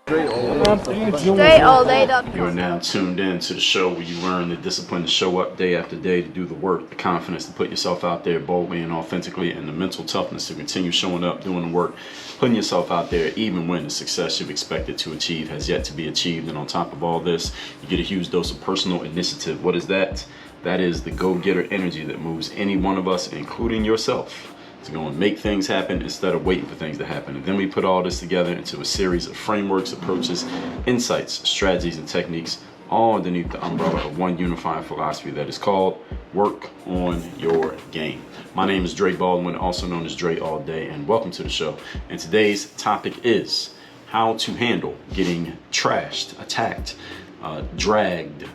Straight You are now tuned in to the show where you learn the discipline to show up day after day, to do the work, the confidence to put yourself out there boldly and authentically, and the mental toughness to continue showing up, doing the work, putting yourself out there even when the success you've expected to achieve has yet to be achieved. And on top of all this, you get a huge dose of personal initiative. What is that? That is the go-getter energy that moves any one of us, including yourself, to go and make things happen instead of waiting for things to happen. And then we put all this together into a series of frameworks, approaches, insights, strategies, and techniques, all underneath the umbrella of one unifying philosophy that is called work on your game. My name is Baldwin, also known as Dre All Day, and welcome to the show. And today's topic is how to handle getting trashed, attacked, dragged,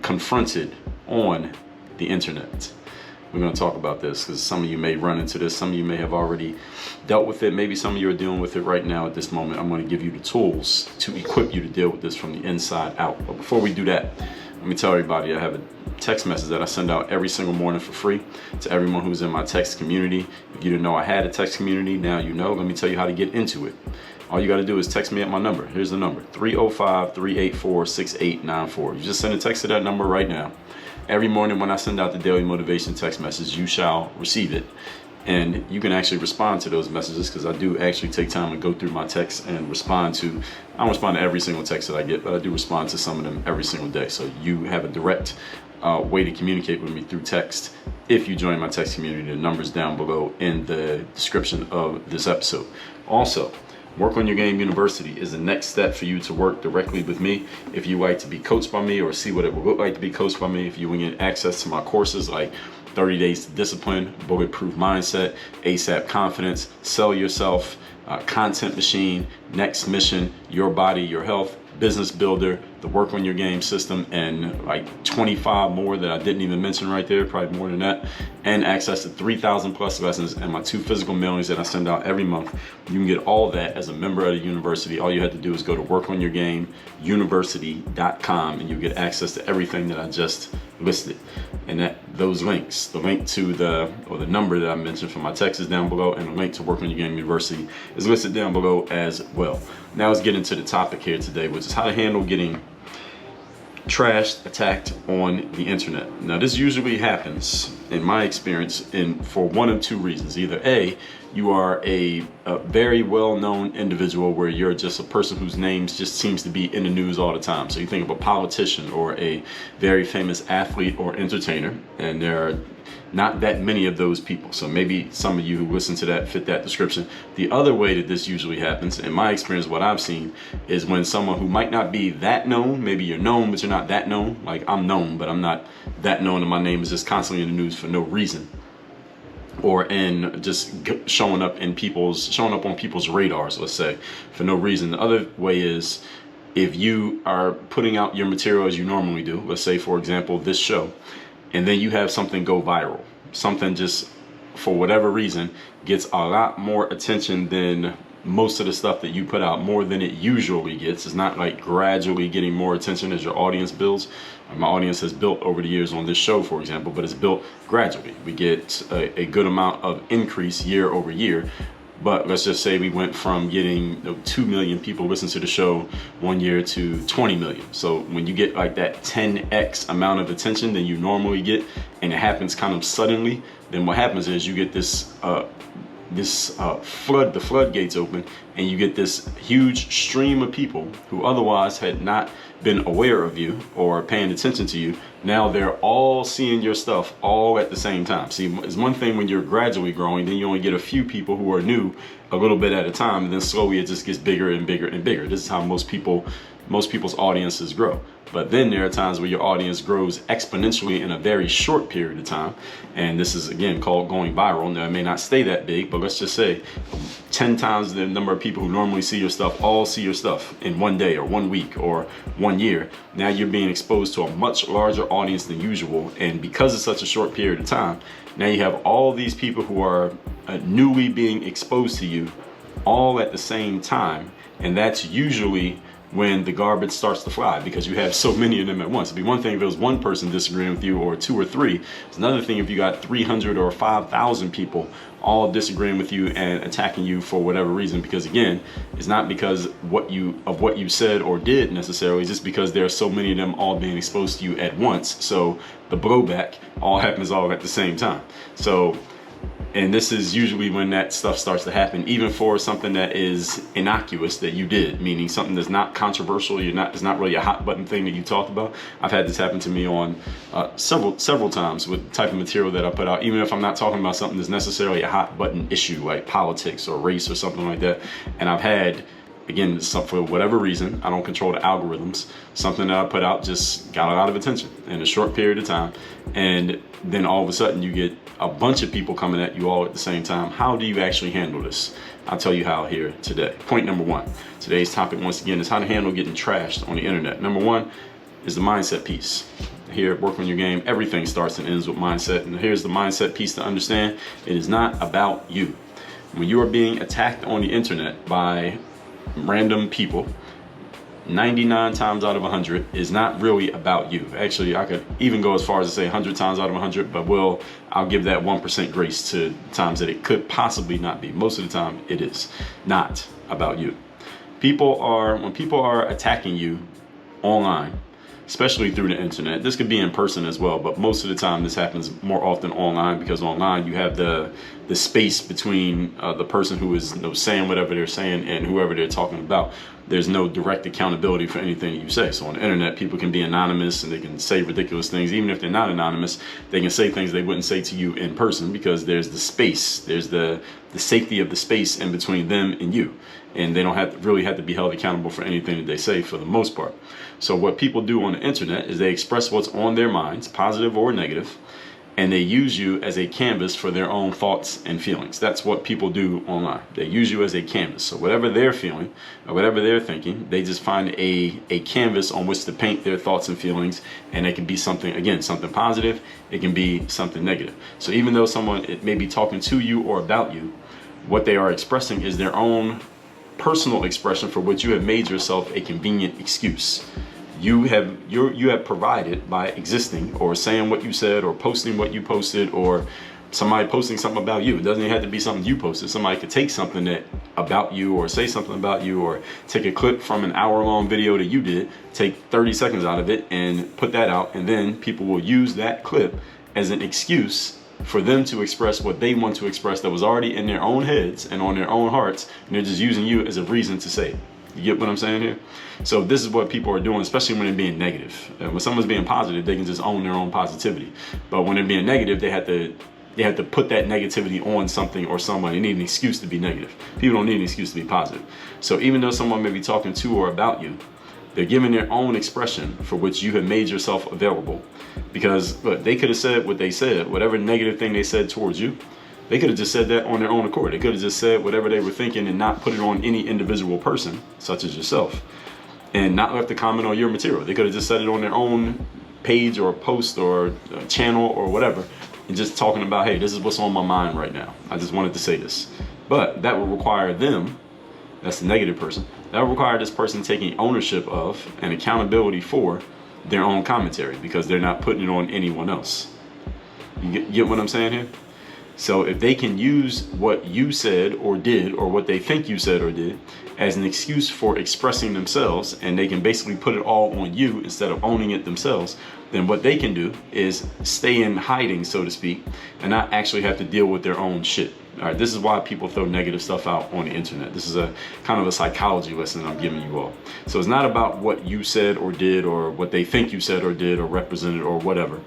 confronted on the internet. We're going to talk about this because some of you may run into this. Some of you may have already dealt with it. Maybe some of you are dealing with it right now at this moment. I'm going to give you the tools to equip you to deal with this from the inside out. But before we do that, let me tell everybody I have a text message that I send out every single morning for free to everyone who's in my text community. If you didn't know I had a text community, now you know. Let me tell you how to get into it. All you got to do is text me at my number. Here's the number, 305-384-6894. You just send a text to that number right now. Every morning when I send out the daily motivation text message, you shall receive it. And you can actually respond to those messages because I do actually take time to go through my texts and respond to, I don't respond to every single text that I get, but I do respond to some of them every single day. So you have a direct way to communicate with me through text if you join my text community. The number's down below in the description of this episode. Also, Work on Your Game University is the next step for you to work directly with me. If you like to be coached by me or see what it will look like to be coached by me, if you want to get access to my courses like 30 Days to Discipline, Bulletproof Mindset, ASAP Confidence, Sell Yourself, Content Machine, Next Mission, Your Body, Your Health, Business Builder, the Work on Your Game system, and like 25 more that I didn't even mention right there, probably more than that, and access to 3,000 plus lessons and my 2 physical mailings that I send out every month. You can get all that as a member of the university. All you have to do is go to workonyourgameuniversity.com and you get access to everything that I just listed. And those links, the link to the number that I mentioned for my text is down below, and the link to Work on Your Game University is listed down below as well. Now let's get into the topic here today, which is how to handle getting trashed, attacked on the internet. Now this usually happens, in my experience, for one of two reasons. Either A, you are a very well-known individual where you're just a person whose name just seems to be in the news all the time. So you think of a politician or a very famous athlete or entertainer, and there are not that many of those people. So maybe some of you who listen to that fit that description. The other way that this usually happens, in my experience, what I've seen, is when someone who might not be that known, maybe you're known, but you're not that known. Like I'm known, but I'm not that known, and my name is just constantly in the news for no reason. Or in just showing up on people's radars, let's say, for no reason. The other way is if you are putting out your material as you normally do, let's say, for example, this show, and then you have something go viral. Something just, for whatever reason, gets a lot more attention than most of the stuff that you put out, more than it usually gets. It's not like gradually getting more attention as your audience builds. My audience has built over the years on this show, for example, but it's built gradually. We get a good amount of increase year over year. But let's just say we went from getting 2 million people listen to the show one year to 20 million. So when you get like that 10x amount of attention than you normally get, and it happens kind of suddenly, then what happens is you get the floodgates open, and you get this huge stream of people who otherwise had not been aware of you or paying attention to you. Now they're all seeing your stuff all at the same time. See, it's one thing when you're gradually growing, then you only get a few people who are new a little bit at a time, and then slowly it just gets bigger and bigger and bigger. This is how most people's audiences grow. But then there are times where your audience grows exponentially in a very short period of time. And this is, again, called going viral. Now, it may not stay that big, but let's just say 10 times the number of people who normally see your stuff all see your stuff in one day or 1 week or 1 year. Now you're being exposed to a much larger audience than usual. And because it's such a short period of time, now you have all these people who are newly being exposed to you all at the same time. And that's usually when the garbage starts to fly, because you have so many of them at once. It'd be one thing if it was one person disagreeing with you, or 2 or 3. It's another thing if you got 300 or 5,000 people all disagreeing with you and attacking you for whatever reason. Because again, it's not because what you said or did necessarily, just because there are so many of them all being exposed to you at once. So the blowback all happens all at the same time. So, and this is usually when that stuff starts to happen, even for something that is innocuous that you did, meaning something that's not controversial. It's not really a hot button thing that you talked about. I've had this happen to me on several times with the type of material that I put out, even if I'm not talking about something that's necessarily a hot button issue like politics or race or something like that. And I've had, again, for whatever reason, I don't control the algorithms, something that I put out just got a lot of attention in a short period of time. And then all of a sudden you get a bunch of people coming at you all at the same time. How do you actually handle this? I'll tell you how here today. Point number 1. Today's topic, once again, is how to handle getting trashed on the internet. Number 1 is the mindset piece. Here at Work on Your Game, everything starts and ends with mindset. And here's the mindset piece to understand. It is not about you. When you are being attacked on the internet by random people, 99 times out of 100 is not really about you. Actually, I could even go as far as to say 100 times out of 100, but I'll give that 1% grace to times that it could possibly not be. Most of the time, it is not about you. When people are attacking you online, especially through the internet, this could be in person as well, but most of the time this happens more often online, because online you have the space between the person who is saying whatever they're saying and whoever they're talking about. There's no direct accountability for anything you say. So on the internet, people can be anonymous and they can say ridiculous things. Even if they're not anonymous, they can say things they wouldn't say to you in person, because there's the space, there's the safety of the space in between them and you. And they don't really have to be held accountable for anything that they say for the most part. So what people do on the internet is they express what's on their minds, positive or negative, and they use you as a canvas for their own thoughts and feelings. That's what people do online. They use you as a canvas. So whatever they're feeling or whatever they're thinking, they just find a canvas on which to paint their thoughts and feelings. And it can be something, again, something positive. It can be something negative. So even though someone it may be talking to you or about you, what they are expressing is their own personal expression for which you have made yourself a convenient excuse. You have provided by existing or saying what you said or posting what you posted, or somebody posting something about you. It doesn't even have to be something you posted. Somebody could take something that about you or say something about you, or take a clip from an hour-long video that you did, take 30 seconds out of it and put that out, and then people will use that clip as an excuse for them to express what they want to express that was already in their own heads and on their own hearts, and they're just using you as a reason to say it. You get what I'm saying here? So this is what people are doing, especially when they're being negative. When someone's being positive, they can just own their own positivity. But when they're being negative, they have to put that negativity on something or someone. They need an excuse to be negative. People don't need an excuse to be positive. So even though someone may be talking to or about you, they're giving their own expression for which you have made yourself available. Because look, they could have said what they said, whatever negative thing they said towards you, they could have just said that on their own accord. They could have just said whatever they were thinking and not put it on any individual person, such as yourself, and not left a comment on your material. They could have just said it on their own page or post or channel or whatever, and just talking about, hey, this is what's on my mind right now. I just wanted to say this. But that would require them, that's the negative person, that would require this person taking ownership of and accountability for their own commentary, because they're not putting it on anyone else. You get what I'm saying here? So if they can use what you said or did, or what they think you said or did, as an excuse for expressing themselves, and they can basically put it all on you instead of owning it themselves, then what they can do is stay in hiding, so to speak, and not actually have to deal with their own shit. All right, this is why people throw negative stuff out on the internet. This is a kind of a psychology lesson I'm giving you all. So it's not about what you said or did, or what they think you said or did or represented or whatever.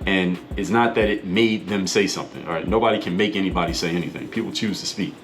And it's not that it made them say something. All right, nobody can make anybody say anything. People choose to speak.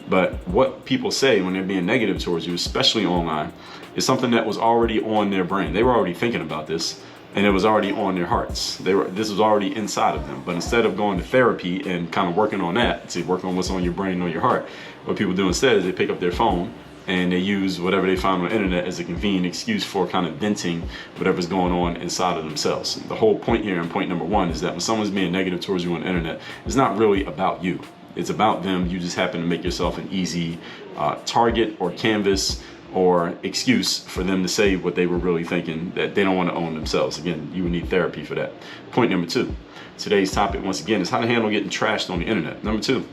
But what people say when they're being negative towards you, especially online, is something that was already on their brain. They were already thinking about this, and it was already on their hearts. This was already inside of them. But instead of going to therapy and kind of working on that, to work on what's on your brain or your heart, what people do instead is they pick up their phone and they use whatever they find on the internet as a convenient excuse for kind of venting whatever's going on inside of themselves. The whole point here, and point number 1, is that when someone's being negative towards you on the internet, it's not really about you. It's about them. You just happen to make yourself an easy target or canvas or excuse for them to say what they were really thinking, that they don't want to own themselves. Again, you would need therapy for that. Point number 2. Today's topic, once again, is how to handle getting trashed on the internet. Number 2,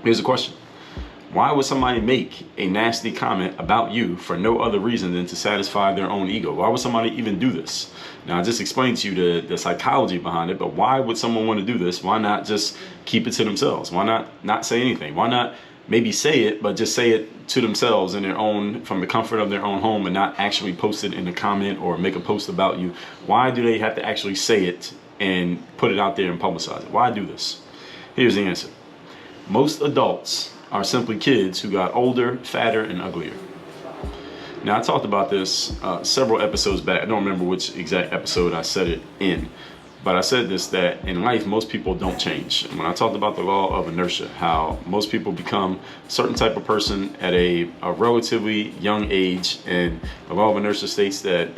here's a question. Why would somebody make a nasty comment about you for no other reason than to satisfy their own ego? Why would somebody even do this? Now, I just explained to you the psychology behind it, but why would someone want to do this? Why not just keep it to themselves? Why not say anything? Why not maybe say it, but just say it to themselves in their own, from the comfort of their own home, and not actually post it in a comment or make a post about you? Why do they have to actually say it and put it out there and publicize it? Why do this? Here's the answer. Most adults are simply kids who got older, fatter, and uglier. Now, I talked about this several episodes back. I don't remember which exact episode I said it in, but I said this, that in life, most people don't change. And when I talked about the law of inertia, how most people become a certain type of person at a relatively young age, and the law of inertia states that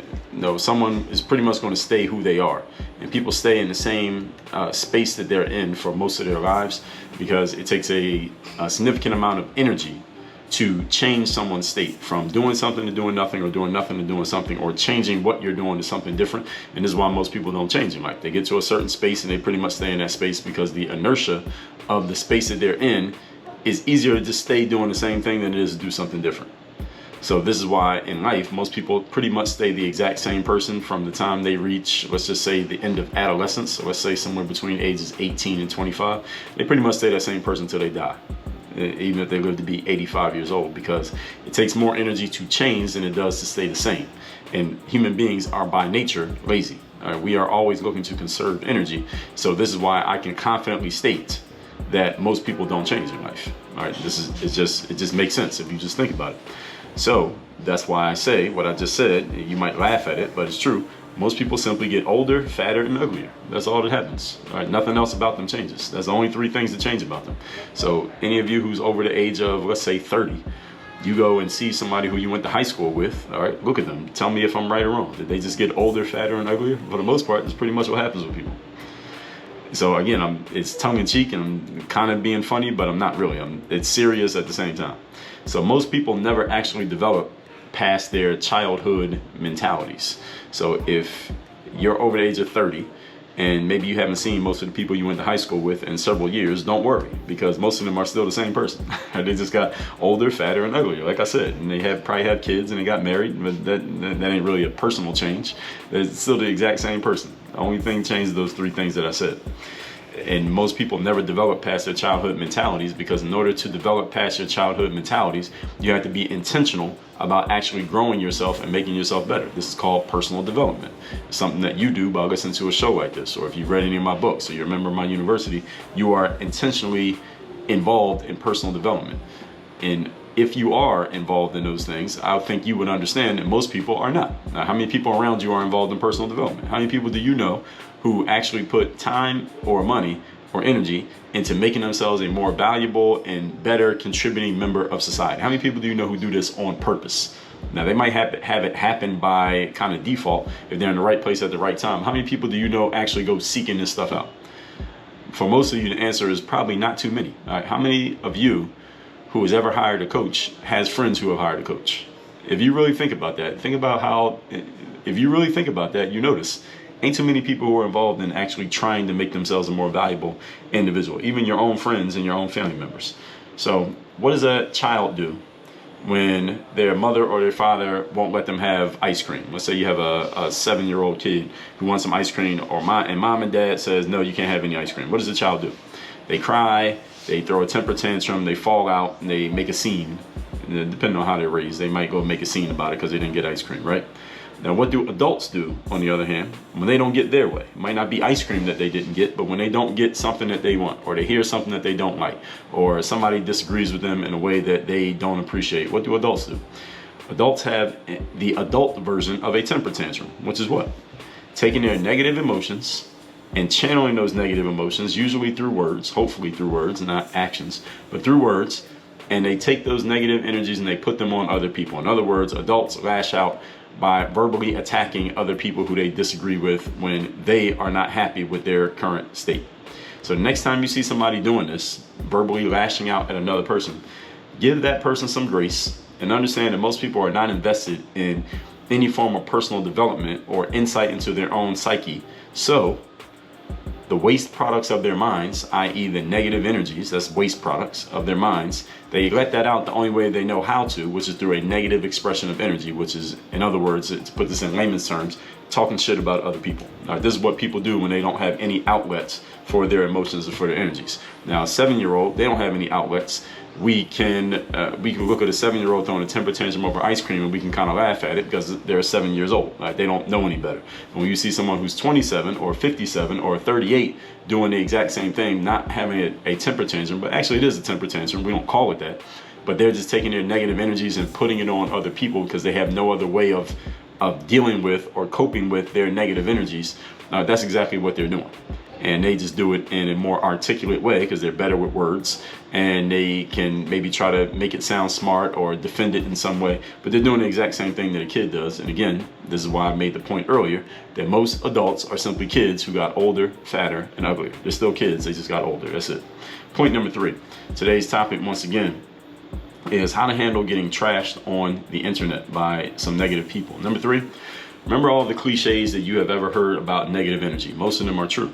someone is pretty much going to stay who they are. And people stay in the same space that they're in for most of their lives, because it takes a significant amount of energy to change someone's state from doing something to doing nothing, or doing nothing to doing something, or changing what you're doing to something different. And this is why most people don't change in life. They get to a certain space and they pretty much stay in that space, because the inertia of the space that they're in is easier to just stay doing the same thing than it is to do something different. So this is why in life, most people pretty much stay the exact same person from the time they reach, let's just say, the end of adolescence. So let's say somewhere between ages 18 and 25. They pretty much stay that same person until they die, even if they live to be 85 years old, because it takes more energy to change than it does to stay the same. And human beings are by nature lazy. We are always looking to conserve energy. So this is why I can confidently state that most people don't change in life. All right, it just makes sense if you just think about it. So that's why I say what I just said. You might laugh at it, but it's true. Most people simply get older, fatter, and uglier. That's all that happens. All right, nothing else about them changes. That's the only 3 things that change about them. So any of you who's over the age of, let's say, 30, you go and see somebody who you went to high school with. All right, look at them. Tell me if I'm right or wrong. Did they just get older, fatter, and uglier? For the most part, that's pretty much what happens with people. So again, it's tongue-in-cheek, and I'm kind of being funny, but I'm not really. It's serious at the same time. So most people never actually develop past their childhood mentalities. So if you're over the age of 30 and maybe you haven't seen most of the people you went to high school with in several years, don't worry, because most of them are still the same person. They just got older, fatter, and uglier, like I said, and they probably have kids and they got married, but that ain't really a personal change. It's still the exact same person. The only thing changed is those 3 things that I said. And most people never develop past their childhood mentalities, because in order to develop past your childhood mentalities, you have to be intentional about actually growing yourself and making yourself better. This is called personal development. It's something that you do by listening to a show like this, or if you've read any of my books, or you're a member of my university, you are intentionally involved in personal development. And if you are involved in those things, I think you would understand that most people are not. Now, how many people around you are involved in personal development? How many people do you know who actually put time or money or energy into making themselves a more valuable and better contributing member of society? How many people do you know who do this on purpose? Now, they might have it happen by kind of default if they're in the right place at the right time. How many people do you know actually go seeking this stuff out? For most of you, the answer is probably not too many. All right, how many of you who has ever hired a coach has friends who have hired a coach? If you really think about that, you notice ain't too many people who are involved in actually trying to make themselves a more valuable individual, even your own friends and your own family members. So what does a child do when their mother or their father won't let them have ice cream? Let's say you have a 7-year-old kid who wants some ice cream, and mom and dad says, no, you can't have any ice cream. What does the child do? They cry, they throw a temper tantrum, they fall out, and they make a scene. And depending on how they're raised, they might go make a scene about it because they didn't get ice cream, right? Now, what do adults do, on the other hand, when they don't get their way? It might not be ice cream that they didn't get, but when they don't get something that they want, or they hear something that they don't like, or somebody disagrees with them in a way that they don't appreciate, what do adults do? Adults have the adult version of a temper tantrum, which is what? Taking their negative emotions and channeling those negative emotions, usually through words, hopefully through words, not actions, but through words, and they take those negative energies and they put them on other people. In other words, adults lash out by verbally attacking other people who they disagree with when they are not happy with their current state. So next time you see somebody doing this, verbally lashing out at another person, give that person some grace and understand that most people are not invested in any form of personal development or insight into their own psyche. So the waste products of their minds, i.e. the negative energies, that's waste products of their minds, they let that out the only way they know how to, which is through a negative expression of energy, which is, in other words, to put this in layman's terms, talking shit about other people. Now, this is what people do when they don't have any outlets for their emotions or for their energies. Now, a 7-year-old, they don't have any outlets. We can look at a 7-year-old throwing a temper tantrum over ice cream, and we can kind of laugh at it because they're 7 years old. Right? They don't know any better. And when you see someone who's 27 or 57 or 38 doing the exact same thing, not having a temper tantrum, but actually it is a temper tantrum. We don't call it that, but they're just taking their negative energies and putting it on other people because they have no other way of dealing with or coping with their negative energies. That's exactly what they're doing. And they just do it in a more articulate way because they're better with words, and they can maybe try to make it sound smart or defend it in some way, but they're doing the exact same thing that a kid does. And again, this is why I made the point earlier that most adults are simply kids who got older, fatter, and uglier. They're still kids, they just got older. That's it. Point number 3. Today's topic, once again, is how to handle getting trashed on the internet by some negative people. Number 3, remember all the cliches that you have ever heard about negative energy. Most of them are true.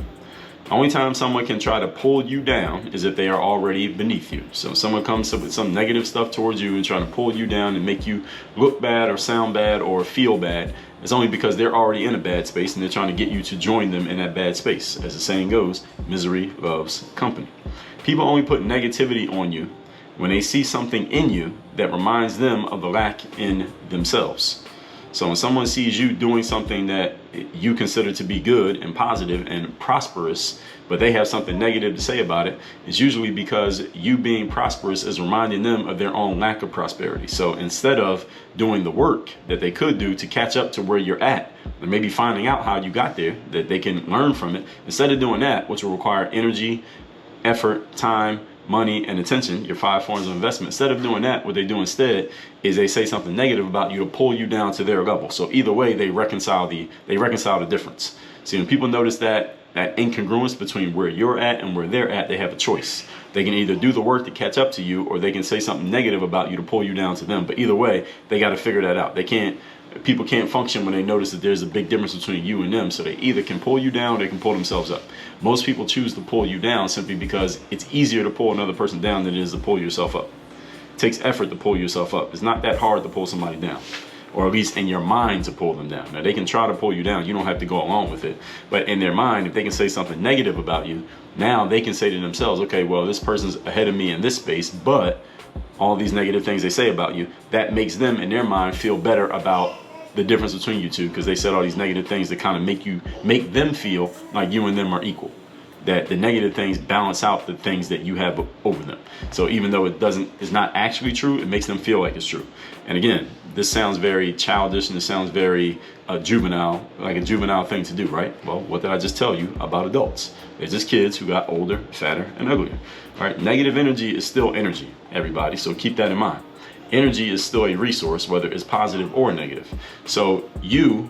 The only time someone can try to pull you down is if they are already beneath you. So if someone comes up with some negative stuff towards you and trying to pull you down and make you look bad or sound bad or feel bad, it's only because they're already in a bad space and they're trying to get you to join them in that bad space. As the saying goes, misery loves company. People only put negativity on you when they see something in you that reminds them of the lack in themselves. So when someone sees you doing something that you consider to be good and positive and prosperous, but they have something negative to say about it, it's usually because you being prosperous is reminding them of their own lack of prosperity. So instead of doing the work that they could do to catch up to where you're at, and maybe finding out how you got there, that they can learn from it, instead of doing that, which will require energy, effort, time, money, and attention, your 5 forms of investment. Instead of doing that, what they do instead is they say something negative about you to pull you down to their level. So either way, they reconcile the difference. See, when people notice that incongruence between where you're at and where they're at, they have a choice. They can either do the work to catch up to you, or they can say something negative about you to pull you down to them. But either way, they got to figure that out. People can't function when they notice that there's a big difference between you and them. So they either can pull you down or they can pull themselves up. Most people choose to pull you down simply because it's easier to pull another person down than it is to pull yourself up. It takes effort to pull yourself up. It's not that hard to pull somebody down, or at least in your mind to pull them down. Now they can try to pull you down. You don't have to go along with it. But in their mind, if they can say something negative about you, now they can say to themselves, okay, well, this person's ahead of me in this space, but all these negative things they say about you, that makes them in their mind feel better about the difference between you two, because they said all these negative things that kind of make them feel like you and them are equal, that the negative things balance out the things that you have over them. So even though it's not actually true, it makes them feel like it's true. And again, this sounds very childish and it sounds very juvenile, like a juvenile thing to do, right? Well, what did I just tell you about adults? They're just kids who got older, fatter, and uglier. All right, negative energy is still energy, everybody. So keep that in mind. Energy is still a resource, whether it's positive or negative. So you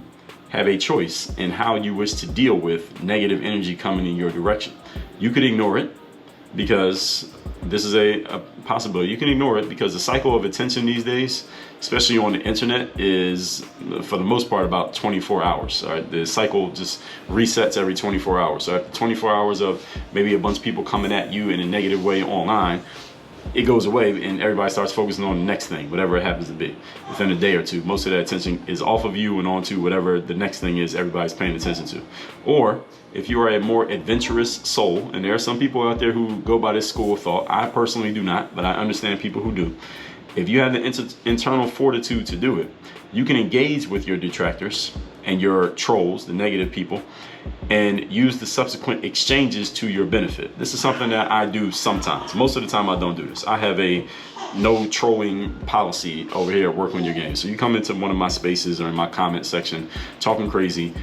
have a choice in how you wish to deal with negative energy coming in your direction. You could ignore it, because this is a possibility. You can ignore it because the cycle of attention these days, especially on the internet, is for the most part about 24 hours. All right? The cycle just resets every 24 hours. So after 24 hours of maybe a bunch of people coming at you in a negative way online, it goes away and everybody starts focusing on the next thing, whatever it happens to be. Within a day or two, most of that attention is off of you and on to whatever the next thing is everybody's paying attention to. Or if you are a more adventurous soul, and there are some people out there who go by this school of thought, I personally do not, but I understand people who do. If you have the internal fortitude to do it, you can engage with your detractors and your trolls, the negative people, and use the subsequent exchanges to your benefit. This is something that I do sometimes. Most of the time I don't do this. I have a no trolling policy over here at Work on Your Game. So you come into one of my spaces or in my comment section talking crazy,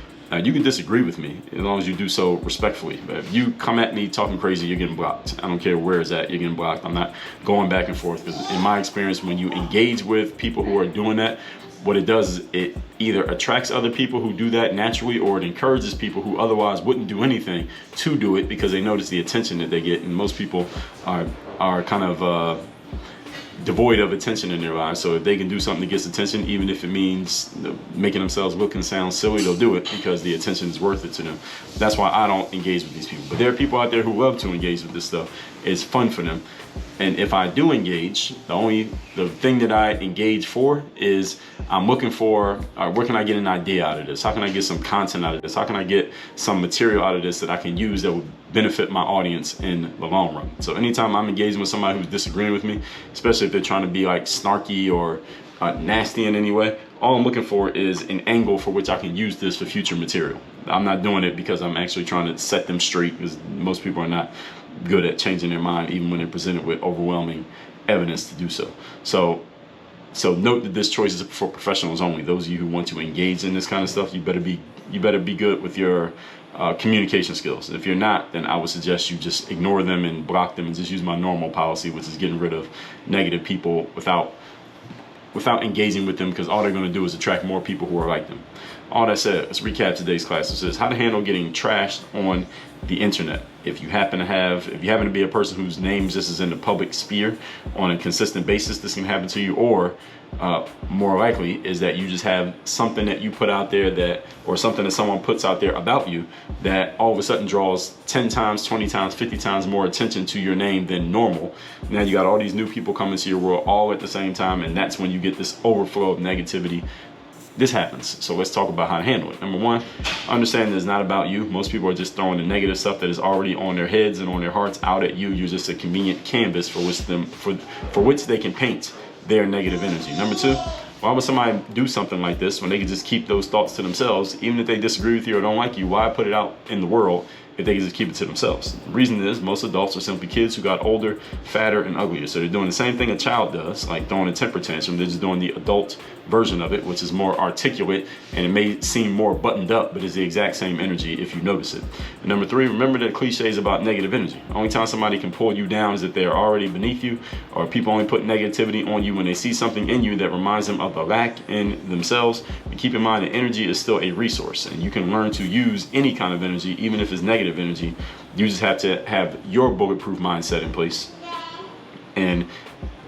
you can disagree with me as long as you do so respectfully. But if you come at me talking crazy, you're getting blocked. I don't care where it's at, you're getting blocked. I'm not going back and forth, because in my experience, when you engage with people who are doing that, what it does is it either attracts other people who do that naturally, or it encourages people who otherwise wouldn't do anything to do it because they notice the attention that they get. And most people are kind of devoid of attention in their lives. So if they can do something that gets attention, even if it means making themselves look and sound silly, they'll do it because the attention is worth it to them. That's why I don't engage with these people. But there are people out there who love to engage with this stuff. It's fun for them. And if I do engage, the thing that I engage for is I'm looking for, where can I get an idea out of this? How can I get some content out of this? How can I get some material out of this that I can use that would benefit my audience in the long run? So anytime I'm engaging with somebody who's disagreeing with me, especially if they're trying to be like snarky or nasty in any way, all I'm looking for is an angle for which I can use this for future material. I'm not doing it because I'm actually trying to set them straight, because most people are not good at changing their mind even when they're presented with overwhelming evidence to do so. So note that this choice is for professionals only. Those of you who want to engage in this kind of stuff, you better be good with your communication skills. If you're not, then I would suggest you just ignore them and block them and just use my normal policy, which is getting rid of negative people without engaging with them, because all they're going to do is attract more people who are like them. All that said, let's recap today's class. It says how to handle getting trashed on the internet. If you happen to be a person whose name just is in the public sphere on a consistent basis, this can happen to you. Or more likely is that you just have something that you put out there or something that someone puts out there about you that all of a sudden draws 10 times, 20 times, 50 times more attention to your name than normal. Now you got all these new people coming to your world all at the same time, and that's when you get this overflow of negativity. This happens. So let's talk about how to handle it. Number one, understand that it's not about you. Most people are just throwing the negative stuff that is already on their heads and on their hearts out at you. You're just a convenient canvas for which they can paint their negative energy. Number two, why would somebody do something like this when they can just keep those thoughts to themselves? Even if they disagree with you or don't like you, why put it out in the world if they can just keep it to themselves? The reason is most adults are simply kids who got older, fatter, and uglier. So they're doing the same thing a child does, like throwing a temper tantrum. They're just doing the adult version of it, which is more articulate, and it may seem more buttoned up, but it's the exact same energy if you notice it. And number three, remember that cliches about negative energy. Only time somebody can pull you down is if they are already beneath you, or people only put negativity on you when they see something in you that reminds them of the lack in themselves. But keep in mind that energy is still a resource, and you can learn to use any kind of energy, even if it's negative energy. You just have to have your bulletproof mindset in place. And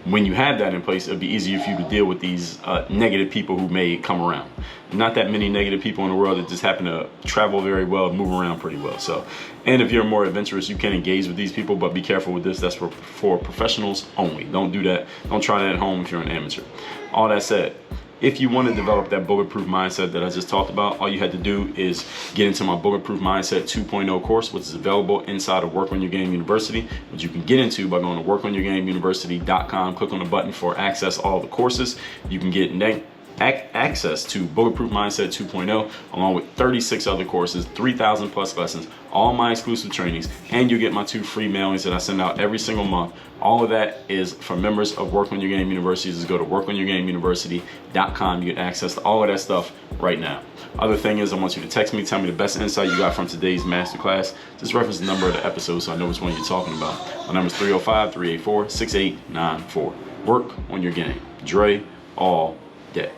when you have that in place, it'll be easier for you to deal with these negative people who may come around. Not that many negative people in the world that just happen to travel very well, move around pretty well. So, and if you're more adventurous, you can engage with these people, but be careful with this. That's for professionals only. Don't do that. Don't try that at home if you're an amateur. All that said, if you want to develop that bulletproof mindset that I just talked about, all you had to do is get into my Bulletproof Mindset 2.0 course, which is available inside of Work on Your Game University, which you can get into by going to workonyourgameuniversity.com, click on the button for access all the courses. You can get access to Bulletproof Mindset 2.0 along with 36 other courses, 3,000 plus lessons, all my exclusive trainings, and you get my 2 free mailings that I send out every single month. All of that is for members of Work on Your Game University. Just go to workonyourgameuniversity.com. You get access to all of that stuff right now. Other thing is, I want you to text me, tell me the best insight you got from today's masterclass. Just reference the number of the episode so I know which one you're talking about. My number is 305-384-6894. Work on your game. Dre all day.